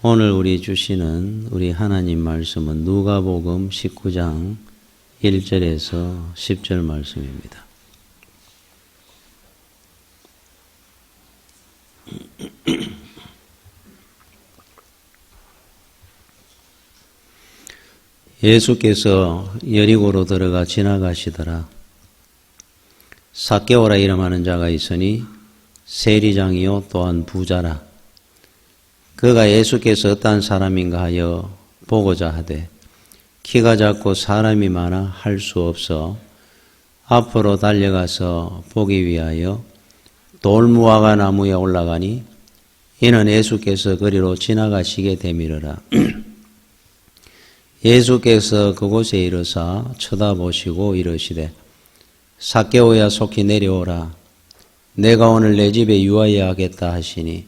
오늘 우리 주시는 우리 하나님 말씀은 누가복음 19장 1절에서 10절 말씀입니다. 예수께서 여리고로 들어가 지나가시더라. 삭개오라 이름하는 자가 있으니 세리장이요 또한 부자라. 그가 예수께서 어떤 사람인가 하여 보고자 하되 키가 작고 사람이 많아 할 수 없어 앞으로 달려가서 보기 위하여 돌무화과 나무에 올라가니 이는 예수께서 그리로 지나가시게 되밀어라. 예수께서 그곳에 이르사 쳐다보시고 이르시되 삭개오야 속히 내려오라. 내가 오늘 내 집에 유하여 하겠다 하시니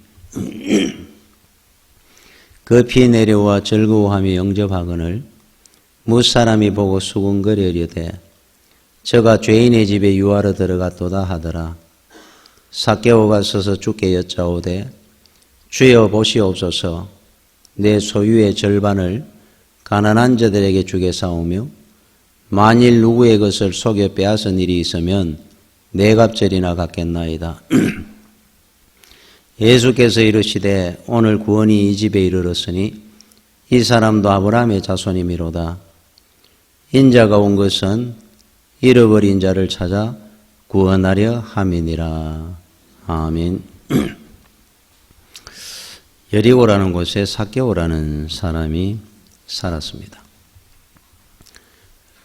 급히 내려와 즐거워하며 영접하거늘 무사람이 보고 수군거리려되 저가 죄인의 집에 유하러 들어갔도다 하더라. 삭개오가 서서 주께 여짜오되 주여 보시옵소서. 내 소유의 절반을 가난한 자들에게 주겠사오며 만일 누구의 것을 속여 빼앗은 일이 있으면 네 갑절이나 갚겠나이다. 예수께서 이르시되 오늘 구원이 이 집에 이르렀으니 이 사람도 아브라함의 자손이미로다. 인자가 온 것은 잃어버린 자를 찾아 구원하려 함이니라. 아멘. 여리고라는 곳에 삭개오라는 사람이 살았습니다.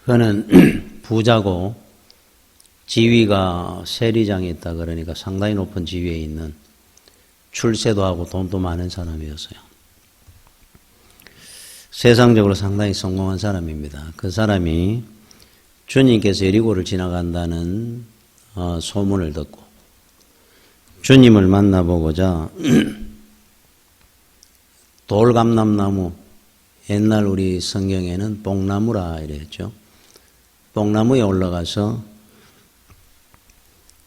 그는 부자고 지위가 세리장에 있다 그러니까 상당히 높은 지위에 있는 출세도 하고 돈도 많은 사람이었어요. 세상적으로 상당히 성공한 사람입니다. 그 사람이 주님께서 여리고를 지나간다는 소문을 듣고 주님을 만나보고자 돌감람나무, 옛날 우리 성경에는 뽕나무라 이랬죠. 뽕나무에 올라가서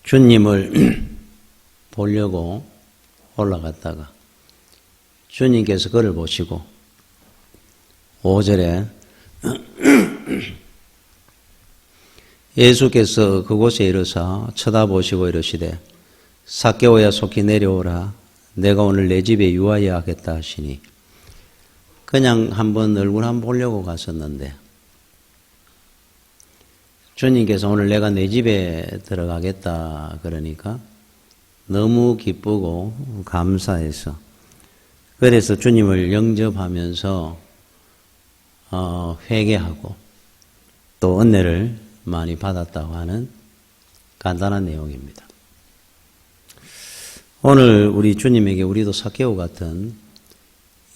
주님을 보려고 올라갔다가 주님께서 그를 보시고 5절에 예수께서 그곳에 이르사 쳐다보시고 이르시되 삭개오야 속히 내려오라. 내가 오늘 내 집에 유하여 하겠다 하시니 그냥 한번 얼굴 한번 보려고 갔었는데 주님께서 오늘 내가 내 집에 들어가겠다 그러니까 너무 기쁘고 감사해서 그래서 주님을 영접하면서 회개하고 또 은혜를 많이 받았다고 하는 간단한 내용입니다. 오늘 우리 주님에게 우리도 삭개오 같은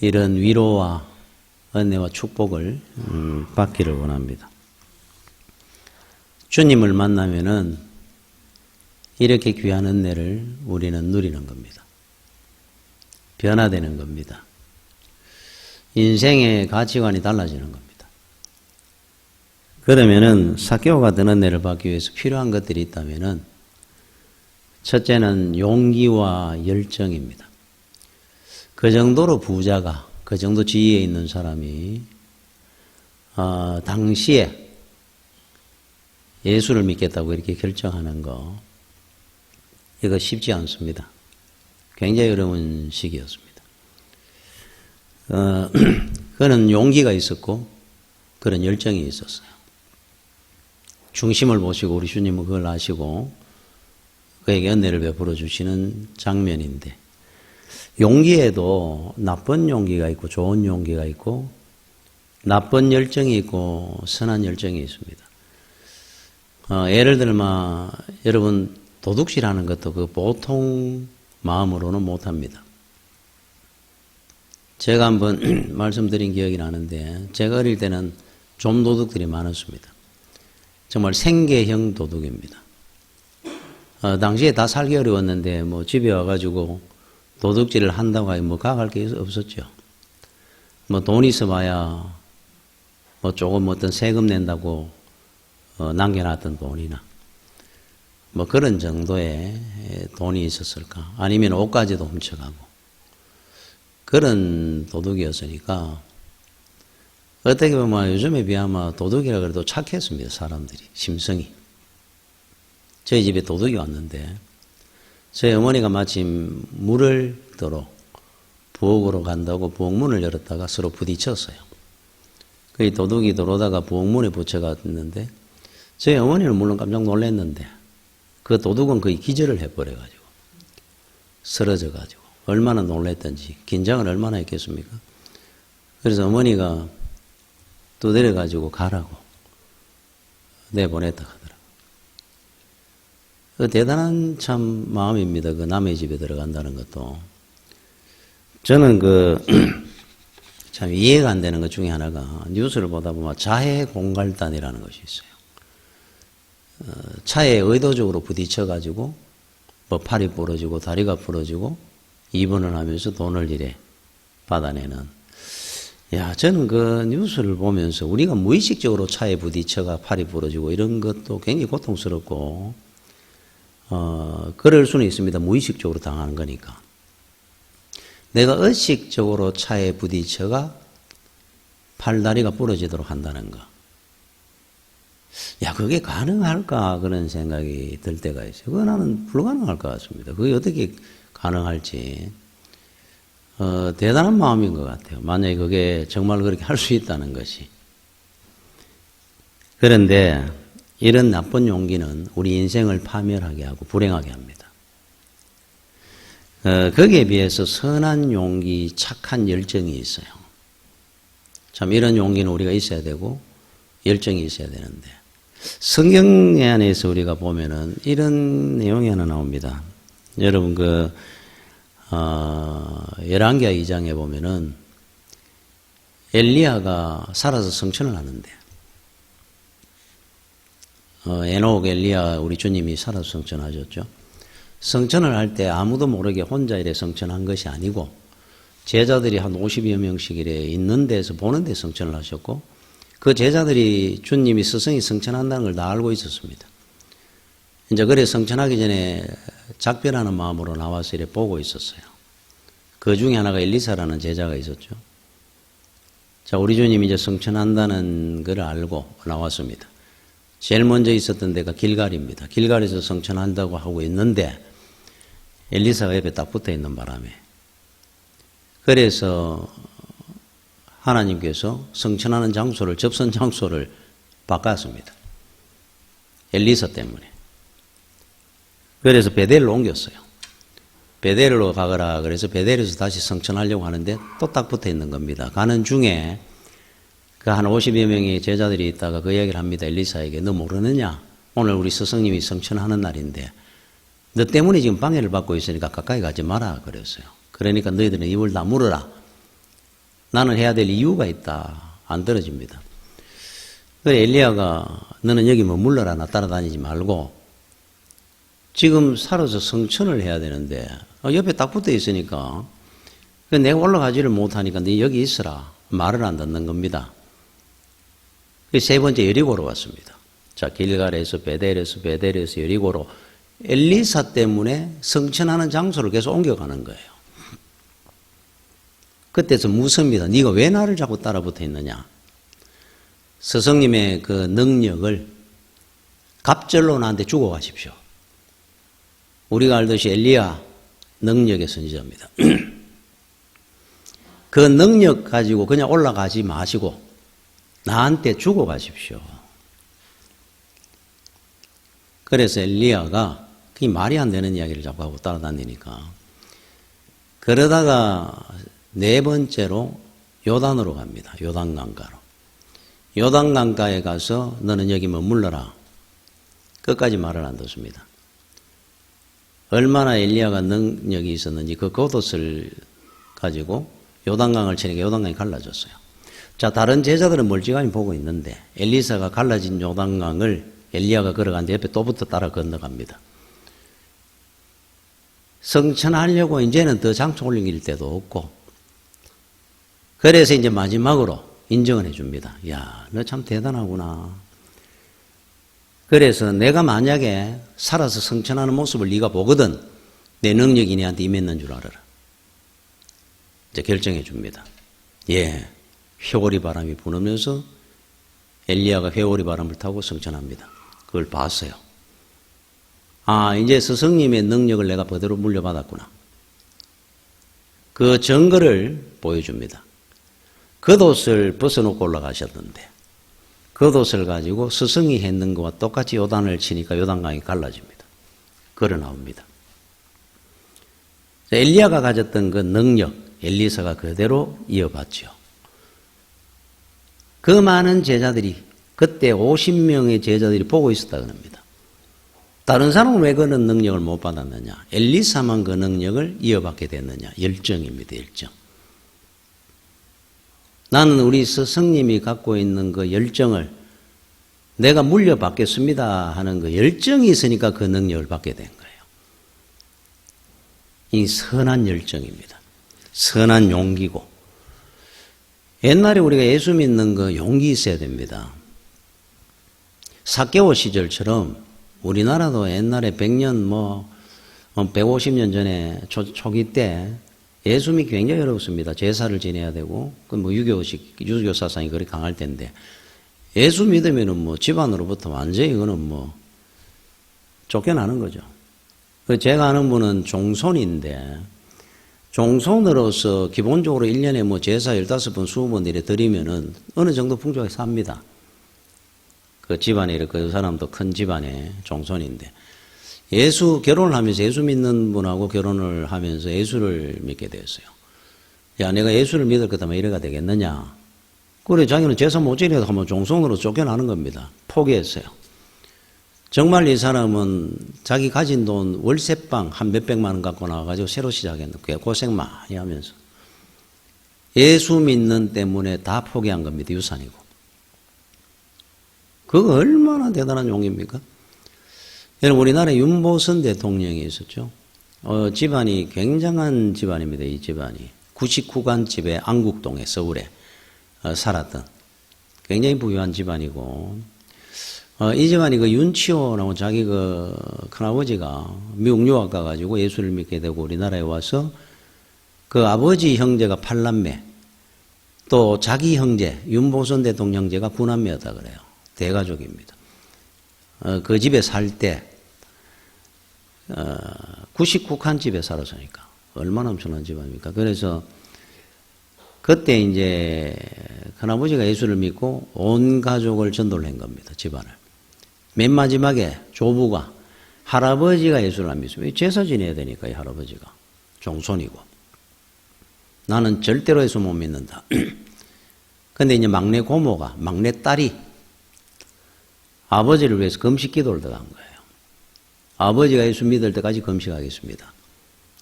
이런 위로와 은혜와 축복을 받기를 원합니다. 주님을 만나면은 이렇게 귀한 은혜를 우리는 누리는 겁니다. 변화되는 겁니다. 인생의 가치관이 달라지는 겁니다. 그러면은 삭개오 같은 은혜를 받기 위해서 필요한 것들이 있다면은 첫째는 용기와 열정입니다. 그 정도로 부자가, 그 정도 지위에 있는 사람이 당시에 예수를 믿겠다고 이렇게 결정하는 거 이거 쉽지 않습니다. 굉장히 어려운 시기였습니다. 그는 용기가 있었고 그런 열정이 있었어요. 중심을 보시고 우리 주님은 그걸 아시고 그에게 은혜를 베풀어 주시는 장면인데 용기에도 나쁜 용기가 있고 좋은 용기가 있고 나쁜 열정이 있고 선한 열정이 있습니다. 예를 들면 여러분 도둑질하는 것도 그 보통 마음으로는 못합니다. 제가 한번 말씀드린 기억이 나는데 제가 어릴 때는 좀도둑들이 많았습니다. 정말 생계형 도둑입니다. 당시에 다 살기 어려웠는데 뭐 집에 와가지고 도둑질을 한다고 하면 뭐 가갈 게 없었죠. 뭐 돈 있어봐야 뭐 조금 어떤 세금 낸다고 남겨놨던 돈이나 뭐 그런 정도의 돈이 있었을까. 아니면 옷까지도 훔쳐가고 그런 도둑이었으니까 어떻게 보면 요즘에 비하면 도둑이라 그래도 착했습니다. 사람들이 심성이. 저희 집에 도둑이 왔는데 저희 어머니가 마침 물을 들어 부엌으로 간다고 부엌문을 열었다가 서로 부딪혔어요. 그 도둑이 들어오다가 부엌문에 붙여갔는데 저희 어머니는 물론 깜짝 놀랐는데 그 도둑은 거의 기절을 해버려가지고 쓰러져가지고 얼마나 놀랐던지 긴장을 얼마나 했겠습니까? 그래서 어머니가 두드려가지고 가라고 내보냈다 하더라고요. 그 대단한 참 마음입니다. 그 남의 집에 들어간다는 것도. 저는 참 이해가 안 되는 것 중에 하나가 뉴스를 보다 보면 자해 공갈단이라는 것이 있어요. 차에 의도적으로 부딪혀가지고 뭐 팔이 부러지고 다리가 부러지고 입원을 하면서 돈을 이래 받아내는. 저는 그 뉴스를 보면서 우리가 무의식적으로 차에 부딪혀가 팔이 부러지고 이런 것도 굉장히 고통스럽고 그럴 수는 있습니다. 무의식적으로 당하는 거니까. 내가 의식적으로 차에 부딪혀가 팔다리가 부러지도록 한다는 거. 그게 가능할까? 그런 생각이 들 때가 있어요. 그거 나는 불가능할 것 같습니다. 그게 어떻게 가능할지. 대단한 마음인 것 같아요. 만약에 그게 정말 그렇게 할 수 있다는 것이. 그런데 이런 나쁜 용기는 우리 인생을 파멸하게 하고 불행하게 합니다. 거기에 비해서 선한 용기, 착한 열정이 있어요. 참 이런 용기는 우리가 있어야 되고 열정이 있어야 되는데 성경 안에서 우리가 보면은 이런 내용이 하나 나옵니다. 여러분 열왕기하 2장에 보면은 엘리야가 살아서 성천을 하는데 에녹 엘리야 우리 주님이 살아서 성천하셨죠. 성천을 할 때 아무도 모르게 혼자 이래 성천한 것이 아니고 제자들이 한 50여 명씩 이래 있는 데서 보는 데 성천을 하셨고 그 제자들이 주님이 스승이 성천한다는 걸 다 알고 있었습니다. 이제 그래 성천하기 전에 작별하는 마음으로 나와서 이래 보고 있었어요. 그 중에 하나가 엘리사라는 제자가 있었죠. 자, 우리 주님이 이제 성천한다는 걸 알고 나왔습니다. 제일 먼저 있었던 데가 길갈입니다. 길갈에서 성천한다고 하고 있는데 엘리사가 옆에 딱 붙어 있는 바람에 그래서 하나님께서 성천하는 장소를 접선 장소를 바꿨습니다. 엘리사 때문에. 그래서 베델로 옮겼어요. 베델로 가거라 그래서 베델에서 다시 성천하려고 하는데 또 딱 붙어 있는 겁니다. 가는 중에 그 한 50여 명의 제자들이 있다가 그 얘기를 합니다. 엘리사에게 너 모르느냐? 오늘 우리 스승님이 성천하는 날인데 너 때문에 지금 방해를 받고 있으니까 가까이 가지 마라 그랬어요. 그러니까 너희들은 입을 다물어라. 나는 해야 될 이유가 있다. 안 떨어집니다. 그래 엘리야가 너는 여기 머물러라. 나 따라다니지 말고 지금 살아서 성천을 해야 되는데 옆에 딱 붙어 있으니까 내가 올라가지를 못하니까 너 여기 있어라. 말을 안 듣는 겁니다. 세 번째 여리고로 왔습니다. 자, 길갈에서 베델에서 여리고로 엘리사 때문에 성천하는 장소를 계속 옮겨가는 거예요. 그때서 묻습니다. 네가 왜 나를 자꾸 따라 붙어 있느냐? 스승님의 그 능력을 갑절로 나한테 주고 가십시오. 우리가 알듯이 엘리야 능력의 선지자입니다. 그 능력 가지고 그냥 올라가지 마시고 나한테 주고 가십시오. 그래서 엘리야가 그게 말이 안 되는 이야기를 자꾸 하고 따라다니니까 그러다가 네 번째로 요단으로 갑니다. 요단강가로. 요단강가에 가서 너는 여기 머물러라. 끝까지 말을 안 듣습니다. 얼마나 엘리야가 능력이 있었는지 그 겉옷을 가지고 요단강을 치니까 요단강이 갈라졌어요. 자, 다른 제자들은 멀찌감히 보고 있는데 엘리사가 갈라진 요단강을 엘리야가 걸어가는데 옆에 또부터 따라 건너갑니다. 성천하려고 이제는 더 장초 올릴 데도 없고 그래서 이제 마지막으로 인정을 해줍니다. 야, 너 참 대단하구나. 그래서 내가 만약에 살아서 성천하는 모습을 네가 보거든 내 능력이 네한테 임했는 줄 알아라. 이제 결정해 줍니다. 예, 회오리 바람이 부으면서 엘리야가 회오리 바람을 타고 승천합니다. 그걸 봤어요. 아, 이제 스승님의 능력을 내가 그대로 물려받았구나. 그 증거를 보여줍니다. 겉옷을 벗어놓고 올라가셨던데 겉옷을 가지고 스승이 했는 것과 똑같이 요단을 치니까 요단강이 갈라집니다. 걸어 나옵니다. 엘리야가 가졌던 그 능력, 엘리사가 그대로 이어받죠. 그 많은 제자들이 그때 50명의 제자들이 보고 있었다 그럽니다. 다른 사람은 왜 그런 능력을 못 받았느냐? 엘리사만 그 능력을 이어받게 됐느냐? 열정입니다. 열정. 나는 우리 스승님이 갖고 있는 그 열정을 내가 물려받겠습니다 하는 그 열정이 있으니까 그 능력을 받게 된 거예요. 이 선한 열정입니다. 선한 용기고. 옛날에 우리가 예수 믿는 그 용기 있어야 됩니다. 삭개오 시절처럼 우리나라도 옛날에 100년 150년 전에 초기 때 예수 믿기 굉장히 어렵습니다. 제사를 지내야 되고 그 유교 사상이 그리 강할 텐데 예수 믿으면은 집안으로부터 완전히 이거는 쫓겨나는 거죠. 제가 아는 분은 종손인데 종손으로서 기본적으로 1년에 제사 15번, 20번 이래 드리면은 어느 정도 풍족하게 삽니다. 그 집안에 그 사람도 큰 집안의 종손인데 결혼을 하면서 예수 믿는 분하고 결혼을 하면서 예수를 믿게 되었어요. 야, 내가 예수를 믿을 거다면 이래가 되겠느냐. 그래, 자기는 제사 못 지내도 하면 종손으로 쫓겨나는 겁니다. 포기했어요. 정말 이 사람은 자기 가진 돈 월세방 한 몇백만 원 갖고 나와가지고 새로 시작했는데 고생 많이 하면서 예수 믿는 때문에 다 포기한 겁니다. 유산이고. 그거 얼마나 대단한 용기입니까? 여러분, 우리나라에 윤보선 대통령이 있었죠. 집안이 굉장한 집안입니다. 이 집안이 99간 집에 안국동에 서울에 살았던 굉장히 부유한 집안이고 이 집안이 그 윤치호라고 자기 그 큰아버지가 미국 유학 가가지고 예수를 믿게 되고 우리나라에 와서 그 아버지 형제가 8남매 또 자기 형제 윤보선 대통령 형제가 9남매였다 그래요. 대가족입니다. 그 집에 살 때 99칸 집에 살았으니까 얼마나 엄청난 집안입니까? 그래서 그때 이제 큰아버지가 예수를 믿고 온 가족을 전도를 한 겁니다. 집안을. 맨 마지막에 조부가 할아버지가 예수를 안 믿습니다. 제사 지내야 되니까 이 할아버지가 종손이고 나는 절대로 예수 못 믿는다. 근데 이제 막내 고모가 막내 딸이 아버지를 위해서 금식 기도를 들어간 거예요. 아버지가 예수 믿을 때까지 금식하겠습니다.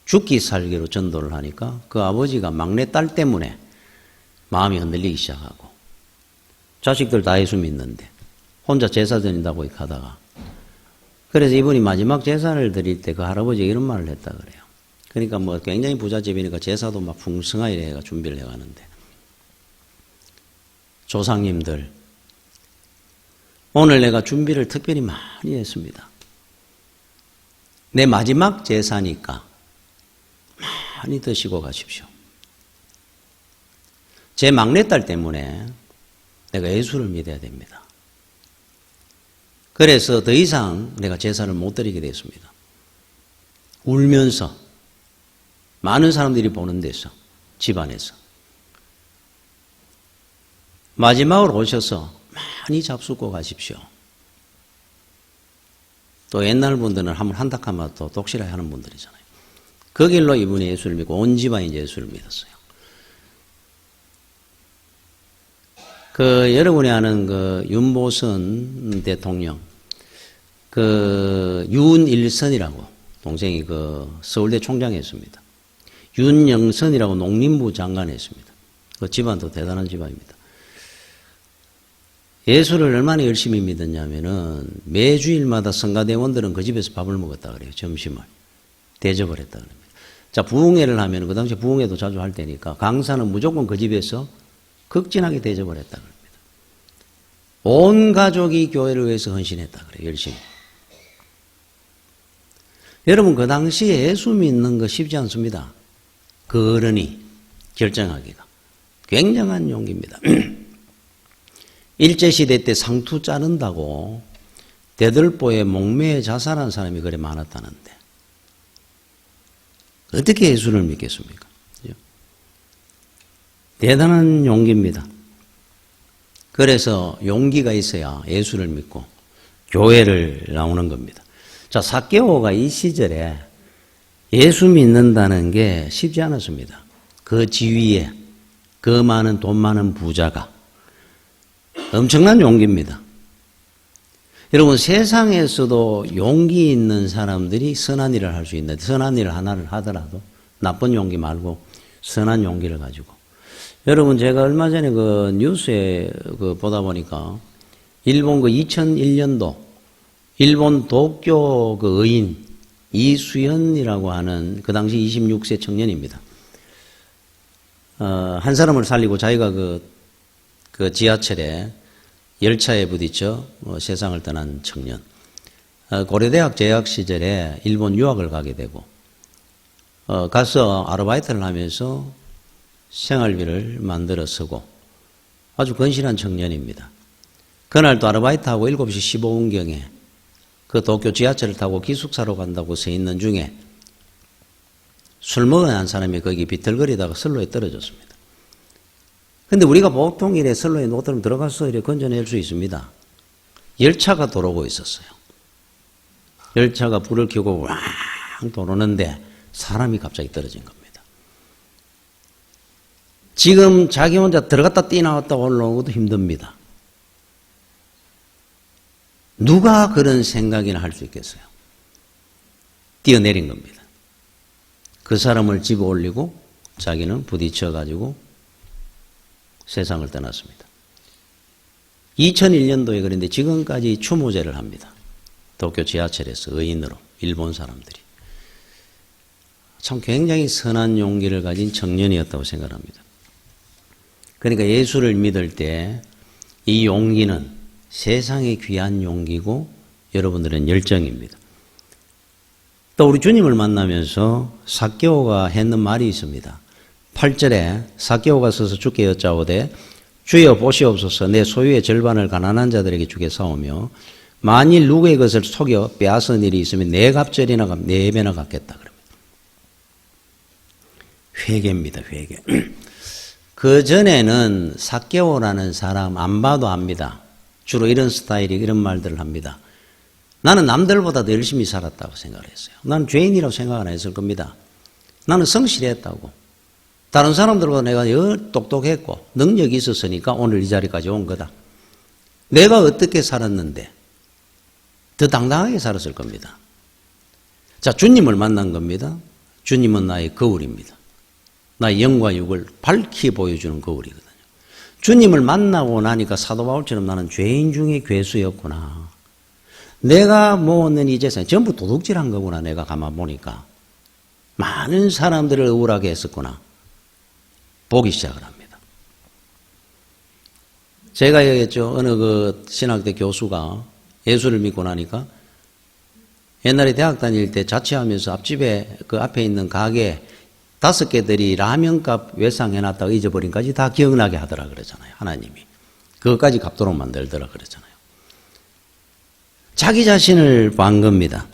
죽기 살기로 전도를 하니까 그 아버지가 막내 딸 때문에 마음이 흔들리기 시작하고 자식들 다 예수 믿는데 혼자 제사 드린다고 이렇게 하다가 그래서 이분이 마지막 제사를 드릴 때 그 할아버지가 이런 말을 했다 그래요. 그러니까 굉장히 부잣집이니까 제사도 막 풍성하게 해가 준비를 해가는데 조상님들 오늘 내가 준비를 특별히 많이 했습니다. 내 마지막 제사니까 많이 드시고 가십시오. 제 막내딸 때문에 내가 예수를 믿어야 됩니다. 그래서 더 이상 내가 제사를 못 드리게 됐습니다. 울면서 많은 사람들이 보는 데서 집안에서 마지막으로 오셔서 많이 잡수고 가십시오. 또 옛날 분들은 한번 한다 하면 또 독실하게 하는 분들이잖아요. 그 길로 이분이 예수를 믿고 온 집안이 예수를 믿었어요. 여러분이 아는 윤보선 대통령, 윤일선이라고 동생이 서울대 총장이었습니다. 윤영선이라고 농림부 장관이었습니다. 그 집안도 대단한 집안입니다. 예수를 얼마나 열심히 믿었냐면은 매주일마다 성가대원들은 그 집에서 밥을 먹었다 그래요. 점심을. 대접을 했다 그럽니다. 자, 부흥회를 하면 그 당시에 부흥회도 자주 할 때니까 강사는 무조건 그 집에서 극진하게 대접을 했다 그럽니다. 온 가족이 교회를 위해서 헌신했다 그래요. 열심히. 여러분 그 당시에 예수 믿는 거 쉽지 않습니다. 그 어른이 결정하기가. 굉장한 용기입니다. 일제시대 때 상투 자른다고 대들보에 목매에 자살한 사람이 그래 많았다는데 어떻게 예수를 믿겠습니까? 대단한 용기입니다. 그래서 용기가 있어야 예수를 믿고 교회를 나오는 겁니다. 자, 삭개오가 이 시절에 예수 믿는다는 게 쉽지 않았습니다. 그 지위에 그 많은 돈 많은 부자가 엄청난 용기입니다. 여러분, 세상에서도 용기 있는 사람들이 선한 일을 할 수 있는데 선한 일 하나를 하더라도 나쁜 용기 말고 선한 용기를 가지고. 여러분, 제가 얼마 전에 그 뉴스에 보다 보니까 일본 2001년도 일본 도쿄 의인 이수연이라고 하는 그 당시 26세 청년입니다. 한 사람을 살리고 자기가 그 지하철에 열차에 부딪혀 세상을 떠난 청년. 고려대학 재학 시절에 일본 유학을 가게 되고 가서 아르바이트를 하면서 생활비를 만들어 쓰고 아주 건실한 청년입니다. 그날도 아르바이트하고 7시 15분경에 그 도쿄 지하철을 타고 기숙사로 간다고 서 있는 중에 술 먹은 한 사람이 거기 비틀거리다가 선로에 떨어졌습니다. 근데 우리가 보통 이래 선로에 못 들어가서 이래 건져낼 수 있습니다. 열차가 돌아오고 있었어요. 열차가 불을 켜고 왕 돌아오는데 사람이 갑자기 떨어진 겁니다. 지금 자기 혼자 들어갔다 뛰어나왔다 올라오는 것도 힘듭니다. 누가 그런 생각이나 할 수 있겠어요? 뛰어내린 겁니다. 그 사람을 집어 올리고 자기는 부딪혀가지고 세상을 떠났습니다. 2001년도에 그런데 지금까지 추모제를 합니다. 도쿄 지하철에서 의인으로 일본 사람들이. 참 굉장히 선한 용기를 가진 청년이었다고 생각합니다. 그러니까 예수를 믿을 때 이 용기는 세상에 귀한 용기고 여러분들은 열정입니다. 또 우리 주님을 만나면서 삭개오가 했는 말이 있습니다. 8절에 삭개오가 서서 주께 여짜오되 주여 보시옵소서 내 소유의 절반을 가난한 자들에게 주겠사오며 만일 누구의 것을 속여 빼앗은 일이 있으면 네 갑절이나 4배나 갚겠다. 그럽니다. 회개입니다. 회개. 그 전에는 삭개오라는 사람 안 봐도 압니다. 주로 이런 스타일이 이런 말들을 합니다. 나는 남들보다 더 열심히 살았다고 생각을 했어요. 나는 죄인이라고 생각 안 했을 겁니다. 나는 성실했다고. 다른 사람들보다 내가 똑똑했고 능력이 있었으니까 오늘 이 자리까지 온 거다. 내가 어떻게 살았는데 더 당당하게 살았을 겁니다. 자, 주님을 만난 겁니다. 주님은 나의 거울입니다. 나의 영과 육을 밝히 보여주는 거울이거든요. 주님을 만나고 나니까 사도 바울처럼 나는 죄인 중에 괴수였구나. 내가 모은 이 재산 전부 도둑질한 거구나. 내가 가만 보니까 많은 사람들을 억울하게 했었구나. 보기 시작을 합니다. 제가 얘기했죠. 어느 그 신학대 교수가 예수를 믿고 나니까 옛날에 대학 다닐 때 자취하면서 앞집에 그 앞에 있는 가게 5개들이 라면값 외상해놨다가 잊어버린까지 다 기억나게 하더라 그러잖아요. 하나님이. 그것까지 갚도록 만들더라 그러잖아요. 자기 자신을 본 겁니다.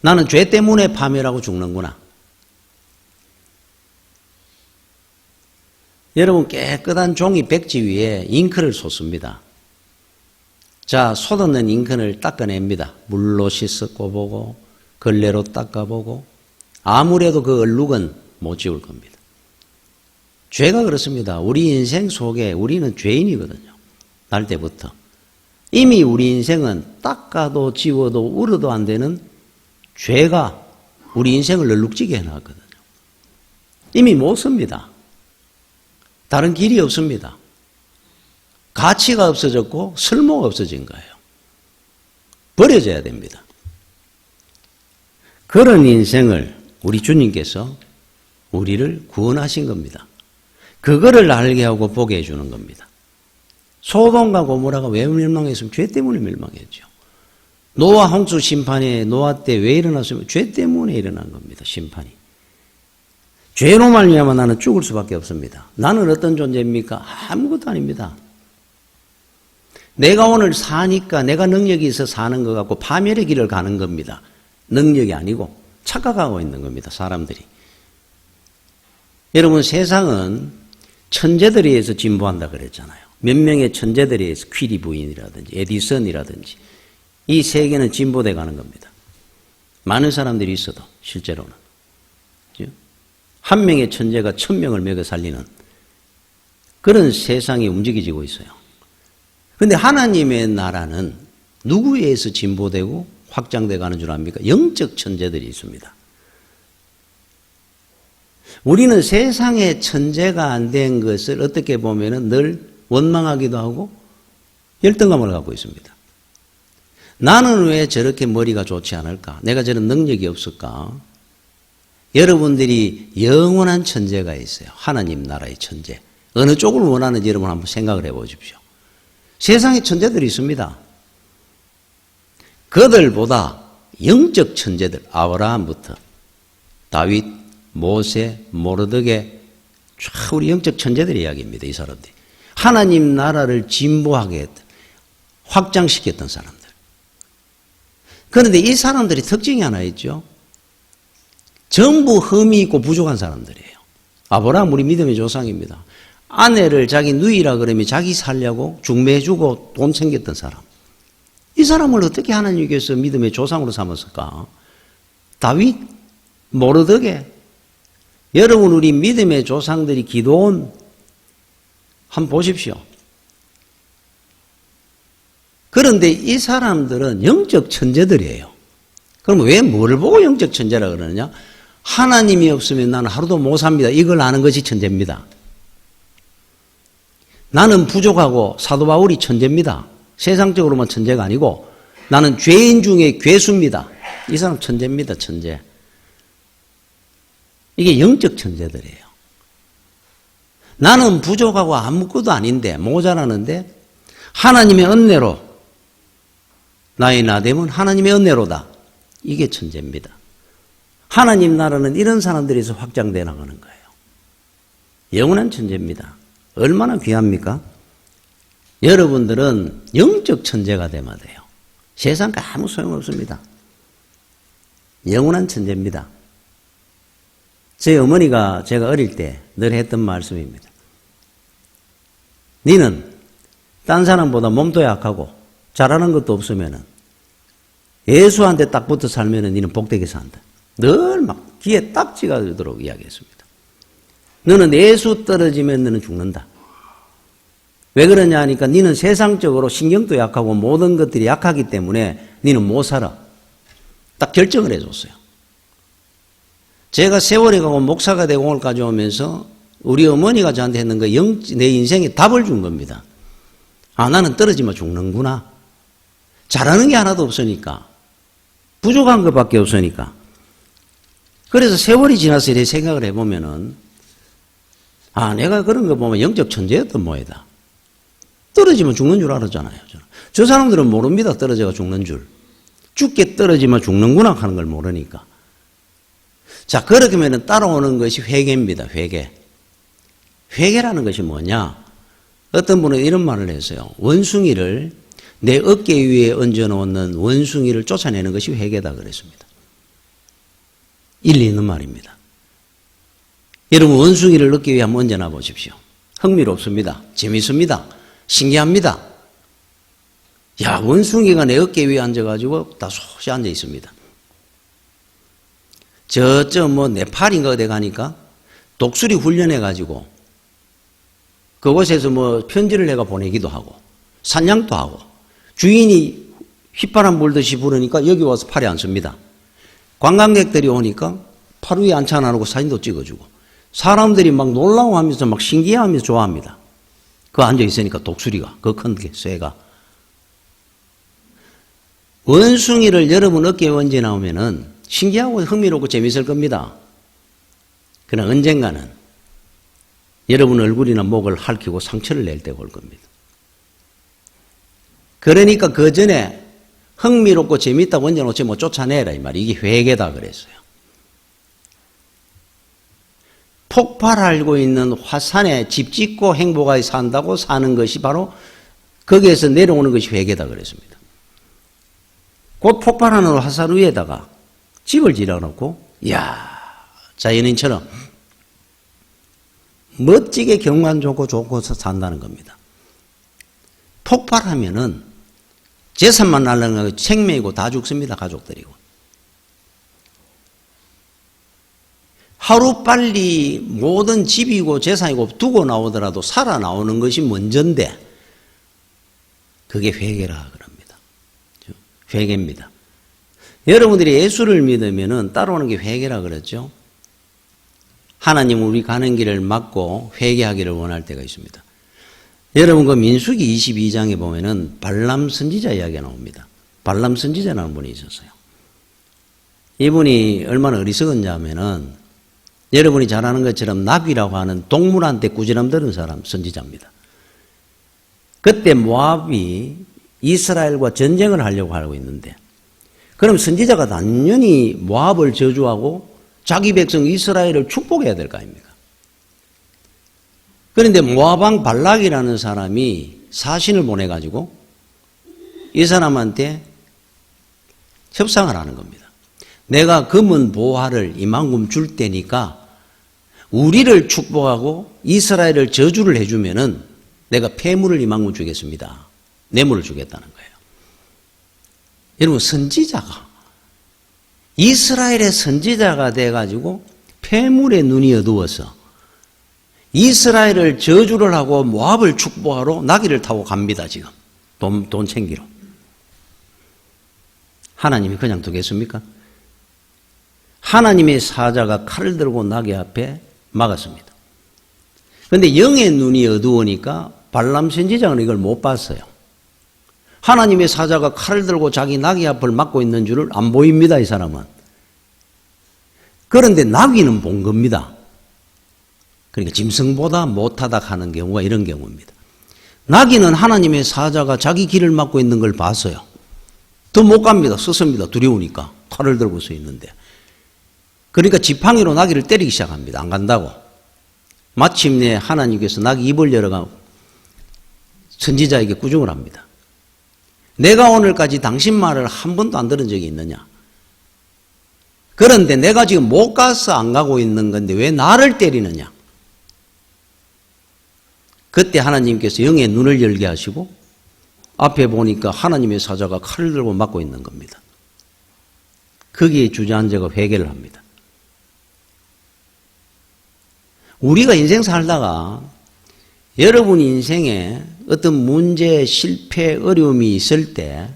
나는 죄 때문에 파멸하고 죽는구나. 여러분, 깨끗한 종이 백지 위에 잉크를 쏟습니다. 자, 쏟아낸 잉크를 닦아냅니다. 물로 씻고 보고 걸레로 닦아보고 아무래도 그 얼룩은 못 지울 겁니다. 죄가 그렇습니다. 우리 인생 속에 우리는 죄인이거든요. 날 때부터. 이미 우리 인생은 닦아도 지워도 울어도 안 되는 죄가 우리 인생을 얼룩지게 해놨거든요. 이미 못 씁니다. 다른 길이 없습니다. 가치가 없어졌고 쓸모가 없어진 거예요. 버려져야 됩니다. 그런 인생을 우리 주님께서 우리를 구원하신 겁니다. 그거를 알게 하고 보게 해주는 겁니다. 소돔과 고모라가 왜 멸망했으면 죄 때문에 멸망했죠. 노아 홍수 심판이 노아 때 왜 일어났으면 죄 때문에 일어난 겁니다. 심판이. 죄로 말미암아 나는 죽을 수밖에 없습니다. 나는 어떤 존재입니까? 아무것도 아닙니다. 내가 오늘 사니까 내가 능력이 있어 사는 것 같고 파멸의 길을 가는 겁니다. 능력이 아니고 착각하고 있는 겁니다. 사람들이. 여러분, 세상은 천재들에 의해서 진보한다 그랬잖아요. 몇 명의 천재들에 의해서 퀴리 부인이라든지 에디슨이라든지 이 세계는 진보돼 가는 겁니다. 많은 사람들이 있어도 실제로는. 한 명의 천재가 1000명을 먹여 살리는 그런 세상이 움직여지고 있어요. 그런데 하나님의 나라는 누구에 의해서 진보되고 확장돼 가는 줄 압니까? 영적 천재들이 있습니다. 우리는 세상의 천재가 안 된 것을 어떻게 보면은 늘 원망하기도 하고 열등감을 갖고 있습니다. 나는 왜 저렇게 머리가 좋지 않을까? 내가 저런 능력이 없을까? 여러분들이 영원한 천재가 있어요. 하나님 나라의 천재. 어느 쪽을 원하는지 여러분 한번 생각을 해보십시오. 세상에 천재들이 있습니다. 그들보다 영적 천재들, 아브라함부터 다윗, 모세, 모르드게, 쫙 우리 영적 천재들의 이야기입니다. 이 사람들이. 하나님 나라를 진보하게 했던, 확장시켰던 사람들. 그런데 이 사람들이 특징이 하나 있죠. 전부 흠이 있고 부족한 사람들이에요. 아브라함 우리 믿음의 조상입니다. 아내를 자기 누이라 그러면 자기 살려고 중매해주고 돈 챙겼던 사람. 이 사람을 어떻게 하나님께서 믿음의 조상으로 삼았을까? 다윗, 모르드게. 여러분 우리 믿음의 조상들이 기도원 한번 보십시오. 그런데 이 사람들은 영적 천재들이에요. 그럼 왜 뭘 보고 영적 천재라 그러느냐? 하나님이 없으면 나는 하루도 못 삽니다. 이걸 아는 것이 천재입니다. 나는 부족하고 사도 바울이 천재입니다. 세상적으로만 천재가 아니고 나는 죄인 중에 괴수입니다. 이 사람 천재입니다. 천재. 이게 영적 천재들이에요. 나는 부족하고 아무것도 아닌데 모자라는데 하나님의 은혜로 나의 나됨은 하나님의 은혜로다. 이게 천재입니다. 하나님 나라는 이런 사람들에서 확장되어 나가는 거예요. 영원한 천재입니다. 얼마나 귀합니까? 여러분들은 영적 천재가 되면 돼요. 세상과 아무 소용없습니다. 영원한 천재입니다. 제 어머니가 제가 어릴 때 늘 했던 말씀입니다. 니는 딴 사람보다 몸도 약하고 잘하는 것도 없으면은 예수한테 딱 붙어 살면은 니는 복되게 산다. 늘 막 귀에 딱지가 들도록 이야기했습니다. 너는 예수 떨어지면 너는 죽는다. 왜 그러냐 하니까 니는 세상적으로 신경도 약하고 모든 것들이 약하기 때문에 니는 못 살아. 딱 결정을 해줬어요. 제가 세월이 가고 목사가 되고 오늘까지 오면서 우리 어머니가 저한테 했는 거 내 인생에 답을 준 겁니다. 아, 나는 떨어지면 죽는구나. 잘하는 게 하나도 없으니까. 부족한 것밖에 없으니까. 그래서 세월이 지나서 이렇게 생각을 해보면은 아, 내가 그런 거 보면 영적 천재였던 모양이다. 떨어지면 죽는 줄 알았잖아요. 저 사람들은 모릅니다. 떨어져가 죽는 줄. 죽게 떨어지면 죽는구나 하는 걸 모르니까. 자, 그렇게 하면 따라오는 것이 회개입니다. 회개. 회개라는 것이 뭐냐? 어떤 분은 이런 말을 했어요. 원숭이를 내 어깨 위에 얹어놓는 원숭이를 쫓아내는 것이 회개다 그랬습니다. 일리 있는 말입니다. 여러분 원숭이를 어깨 위에 한번 얹어놔 보십시오. 흥미롭습니다. 재밌습니다. 신기합니다. 야, 원숭이가 내 어깨 위에 앉아가지고 다 소시 앉아 있습니다. 저쪽 네팔인가 어디 가니까 독수리 훈련해가지고 그곳에서 편지를 내가 보내기도 하고 사냥도 하고 주인이 휘파람 불듯이 부르니까 여기 와서 팔에 앉습니다. 관광객들이 오니까 팔 위에 앉혀 안 하고 사진도 찍어주고 사람들이 막 놀라워하면서 막 신기해하면서 좋아합니다. 그 앉아 있으니까 독수리가 그 큰 쇠가 원숭이를 여러분 어깨에 얹어 나오면은 신기하고 흥미롭고 재밌을 겁니다. 그러나 언젠가는 여러분 얼굴이나 목을 핥히고 상처를 낼 때가 올 겁니다. 그러니까 그 전에 흥미롭고 재밌다고 얹어놓지 쫓아내라 이 말이 이게 회개다 그랬어요. 폭발하고 있는 화산에 집 짓고 행복하게 산다고 사는 것이 바로 거기에서 내려오는 것이 회개다 그랬습니다. 곧 폭발하는 화산 위에다가 집을 지어놓고 자연인처럼 멋지게 경관 좋고 산다는 겁니다. 폭발하면은 재산만 날라가고 생명이고 다 죽습니다. 가족들이고. 하루빨리 모든 집이고 재산이고 두고 나오더라도 살아나오는 것이 먼저인데 그게 회개라 그럽니다. 회개입니다. 여러분들이 예수를 믿으면은 따라오는 게 회개라 그랬죠. 하나님은 우리 가는 길을 막고 회개하기를 원할 때가 있습니다. 여러분 그 민수기 22장에 보면은 발람 선지자 이야기가 나옵니다. 발람 선지자라는 분이 있었어요. 이분이 얼마나 어리석은지 하면은 여러분이 잘 아는 것처럼 나귀라고 하는 동물한테 꾸지람 들은 사람 선지자입니다. 그때 모압이 이스라엘과 전쟁을 하려고 하고 있는데 그럼 선지자가 당연히 모압을 저주하고 자기 백성 이스라엘을 축복해야 될 거 아닙니까? 그런데 모압 왕 발락이라는 사람이 사신을 보내가지고 이 사람한테 협상을 하는 겁니다. 내가 금은 보화를 이만큼 줄 테니까 우리를 축복하고 이스라엘을 저주를 해주면은 내가 폐물을 이만큼 주겠습니다. 뇌물을 주겠다는 거예요. 여러분 선지자가 이스라엘의 선지자가 돼가지고 폐물의 눈이 어두워서 이스라엘을 저주를 하고 모압을 축복하러 나귀를 타고 갑니다. 지금 돈 챙기러. 하나님이 그냥 두겠습니까? 하나님의 사자가 칼을 들고 나귀 앞에 막았습니다. 그런데 영의 눈이 어두우니까 발람 선지자는 이걸 못 봤어요. 하나님의 사자가 칼을 들고 자기 나귀 앞을 막고 있는 줄을 안 보입니다. 이 사람은. 그런데 나귀는 본 겁니다. 그러니까 짐승보다 못하다 하는 경우가 이런 경우입니다. 나귀는 하나님의 사자가 자기 길을 막고 있는 걸 봤어요. 더 못 갑니다. 섰습니다. 두려우니까. 칼을 들고 서 있는데. 그러니까 지팡이로 나귀를 때리기 시작합니다. 안 간다고. 마침내 하나님께서 나귀 입을 열어가고 선지자에게 꾸중을 합니다. 내가 오늘까지 당신 말을 한 번도 안 들은 적이 있느냐? 그런데 내가 지금 못 가서 안 가고 있는 건데 왜 나를 때리느냐? 그때 하나님께서 영의 눈을 열게 하시고 앞에 보니까 하나님의 사자가 칼을 들고 막고 있는 겁니다. 거기에 주저앉아가 회개를 합니다. 우리가 인생 살다가 여러분 인생에 어떤 문제, 실패, 어려움이 있을 때